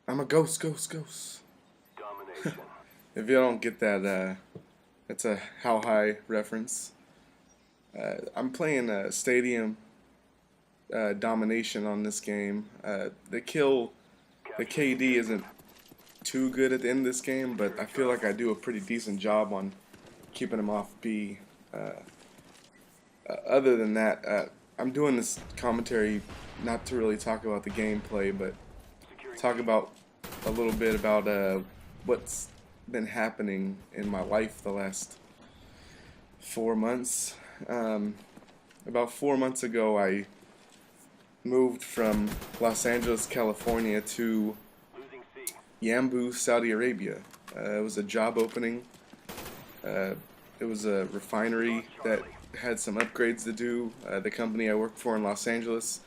I'm a ghost, ghost, ghost. Domination. If you don't get that, that's a How High reference. I'm playing Stadium Domination on this game. The KD isn't too good at the end of this game, but I feel like I do a pretty decent job on keeping him off B. Other than that, I'm doing this commentary not to really talk about the gameplay, but talk about a little bit about what's been happening in my life the last 4 months. About 4 months ago, I moved from Los Angeles, California to Losing C. Yambu, Saudi Arabia. It was a job opening. It was a refinery that had some upgrades to do. The company I worked for in Los Angeles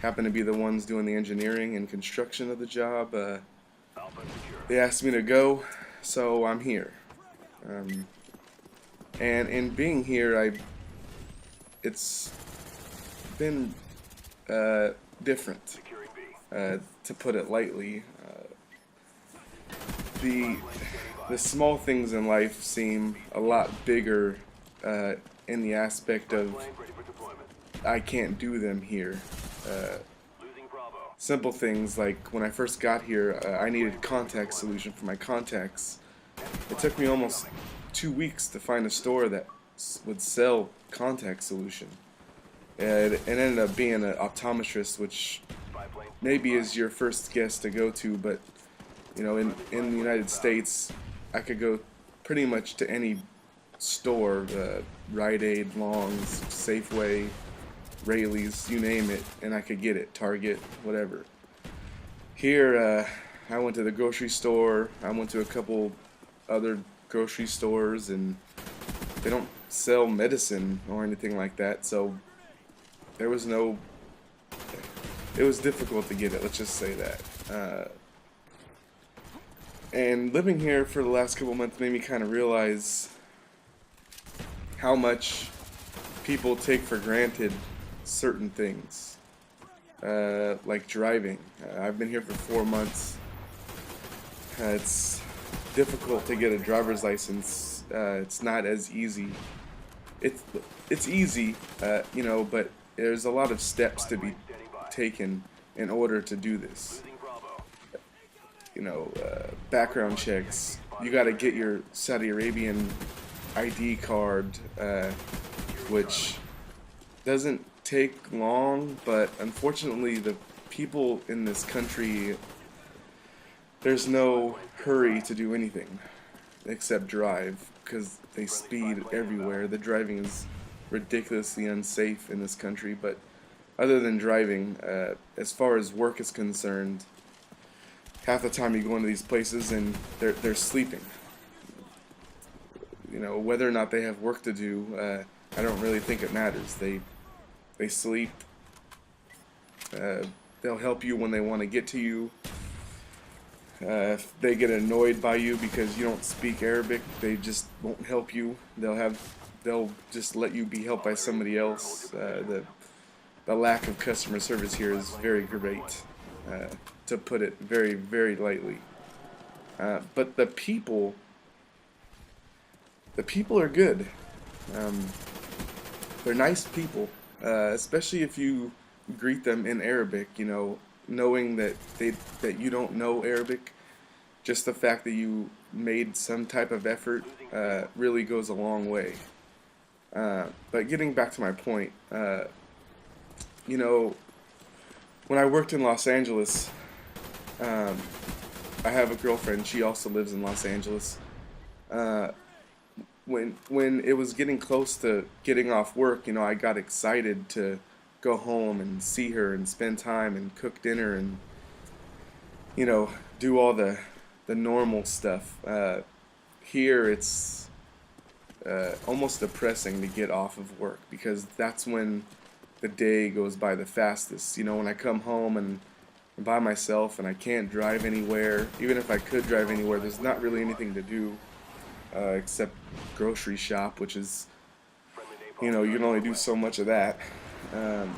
happened to be the ones doing the engineering and construction of the job. Alpha secure. They asked me to go, so I'm here. And in being here, it's been different, Securing B. to put it lightly. The the small things in life seem a lot bigger in the aspect of Plane ready for deployment. I can't do them here. Losing Bravo. Simple things like when I first got here, I needed contact solution for my contacts. It took me almost 2 weeks to find a store that would sell contact solution. It ended up being an optometrist, which Spy plane. maybe is your first guess to go to, but in the United States, I could go pretty much to any store, Rite Aid, Long's, Safeway, Rayleigh's, you name it, and I could get it, Target, whatever. Here, I went to the grocery store, I went to a couple other grocery stores, and they don't sell medicine or anything like that, so there was no, it was difficult to get it, let's just say that. And living here for the last couple months made me kind of realize how much people take for granted certain things, like driving. I've been here for 4 months. It's difficult to get a driver's license. It's not as easy. It's easy, but there's a lot of steps to be Standing by. taken in order to do this. Losing Bravo. Background checks. You got to get your Saudi Arabian ID card, which doesn't take long, but unfortunately the people in this country, there's no hurry to do anything except drive because they speed everywhere. The driving is ridiculously unsafe in this country, but other than driving, as far as work is concerned, half the time you go into these places and they're sleeping. Whether or not they have work to do, I don't really think it matters. They sleep. They'll help you when they want to get to you. If they get annoyed by you because you don't speak Arabic, they just won't help you. They'll just let you be helped by somebody else. The lack of customer service here is very great, to put it very, very lightly. But the people are good. They're nice people, especially if you greet them in Arabic. Knowing that you don't know Arabic, just the fact that you made some type of effort really goes a long way. But getting back to my point, when I worked in Los Angeles, I have a girlfriend. She also lives in Los Angeles. When it was getting close to getting off work, I got excited to go home and see her and spend time and cook dinner and do all the normal stuff. Here it's almost depressing to get off of work because that's when the day goes by the fastest. When I come home and I'm by myself and I can't drive anywhere, even if I could drive anywhere, there's not really anything to do except grocery shop, which is, you can only do so much of that. And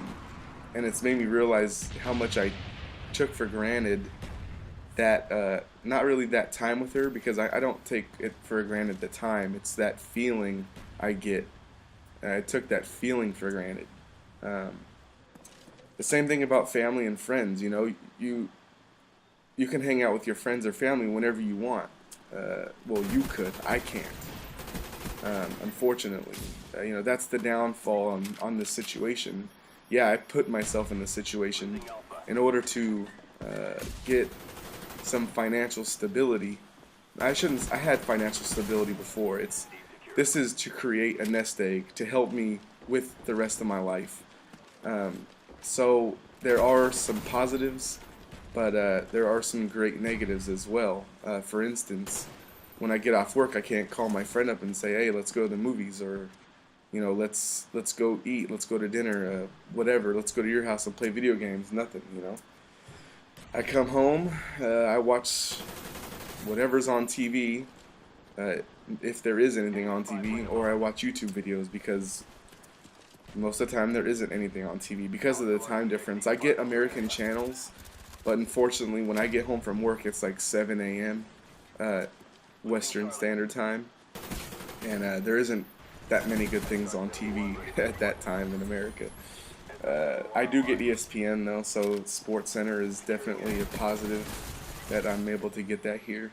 it's made me realize how much I took for granted that not really that time with her, because I don't take it for granted the time. It's that feeling I get. I took that feeling for granted. The same thing about family and friends. You know, you can hang out with your friends or family whenever you want. Well, you could. I can't. Unfortunately, you know, that's the downfall on this situation. Yeah, I put myself in this situation in order to get some financial stability. I had financial stability before. This is to create a nest egg to help me with the rest of my life. So there are some positives, but there are some great negatives as well. For instance, when I get off work, I can't call my friend up and say, "Hey, let's go to the movies," or, you know, let's go eat, let's go to dinner, whatever. Let's go to your house and play video games. Nothing, you know. I come home, I watch whatever's on TV, if there is anything on TV, or I watch YouTube videos, because most of the time there isn't anything on TV because of the time difference. I get American channels, but unfortunately when I get home from work it's like 7 a.m. Western Standard Time, and there isn't that many good things on TV at that time in America. I do get ESPN though, so Sports Center is definitely a positive that I'm able to get that here.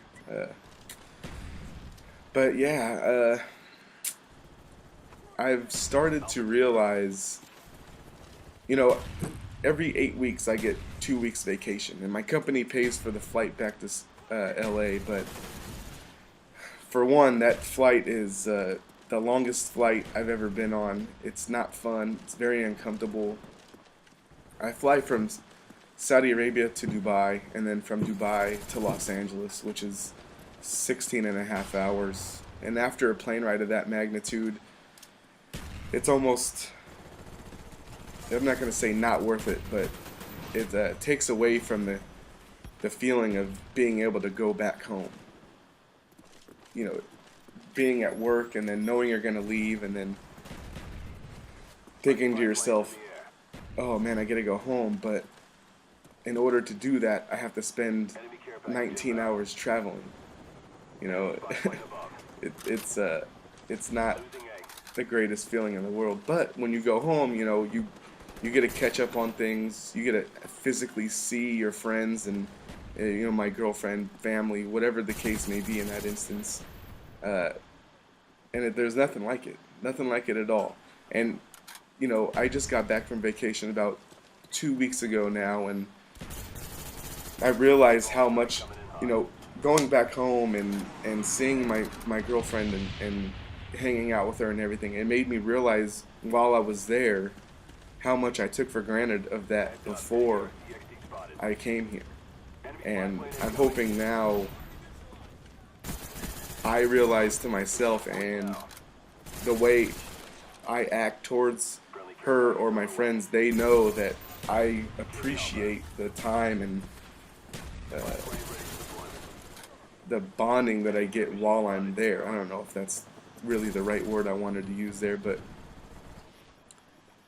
But yeah, I've started to realize, you know, every 8 weeks I get 2 weeks vacation, and my company pays for the flight back to LA, but for one, that flight is the longest flight I've ever been on. It's not fun. It's very uncomfortable. I fly from Saudi Arabia to Dubai, and then from Dubai to Los Angeles, which is 16.5 hours. And after a plane ride of that magnitude, it's almost, I'm not going to say not worth it, but it takes away from the feeling of being able to go back home. You know, being at work and then knowing you're going to leave, and then thinking to yourself, oh man, I got to go home, but in order to do that, I have to spend 19 hours traveling. You know, it's not the greatest feeling in the world, but when you go home, you know, you get to catch up on things, you get to physically see your friends and, you know, my girlfriend, family, whatever the case may be in that instance. And there's nothing like it at all. And, you know, I just got back from vacation about 2 weeks ago now, and I realized how much, you know, going back home and seeing my girlfriend and hanging out with her and everything, it made me realize while I was there how much I took for granted of that before I came here. And I'm hoping now I realize to myself, and the way I act towards her or my friends, they know that I appreciate the time and the bonding that I get while I'm there. I don't know if that's really the right word I wanted to use there, but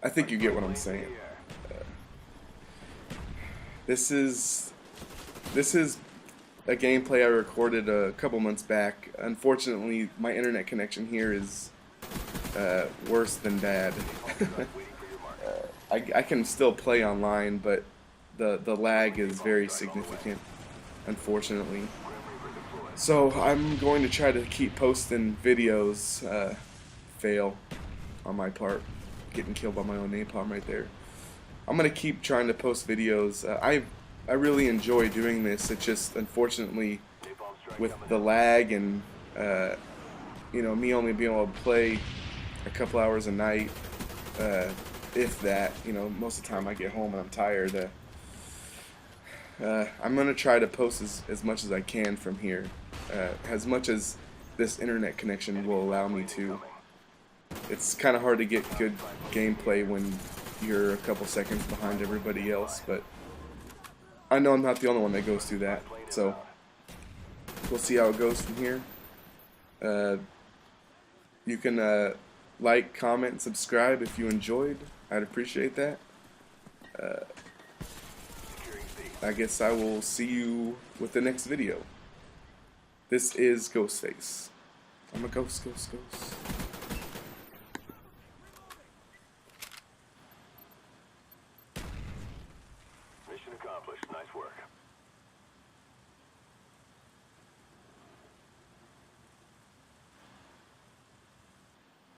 I think you get what I'm saying. This is a gameplay I recorded a couple months back. Unfortunately, my internet connection here is worse than bad. I can still play online, but the lag is very significant, unfortunately. So I'm going to try to keep posting videos. Fail on my part, getting killed by my own napalm right there. I'm gonna keep trying to post videos. I really enjoy doing this. It's just, unfortunately, with the lag and you know, me only being able to play a couple hours a night, if that, you know, most of the time I get home and I'm tired. I'm gonna try to post as much as I can from here, as much as this internet connection will allow me to. It's kind of hard to get good gameplay when you're a couple seconds behind everybody else, but I know I'm not the only one that goes through that, so we'll see how it goes from here. You can like, comment, and subscribe if you enjoyed. I'd appreciate that. I guess I will see you with the next video. This is Ghostface. I'm a ghost. Mission accomplished. Nice work.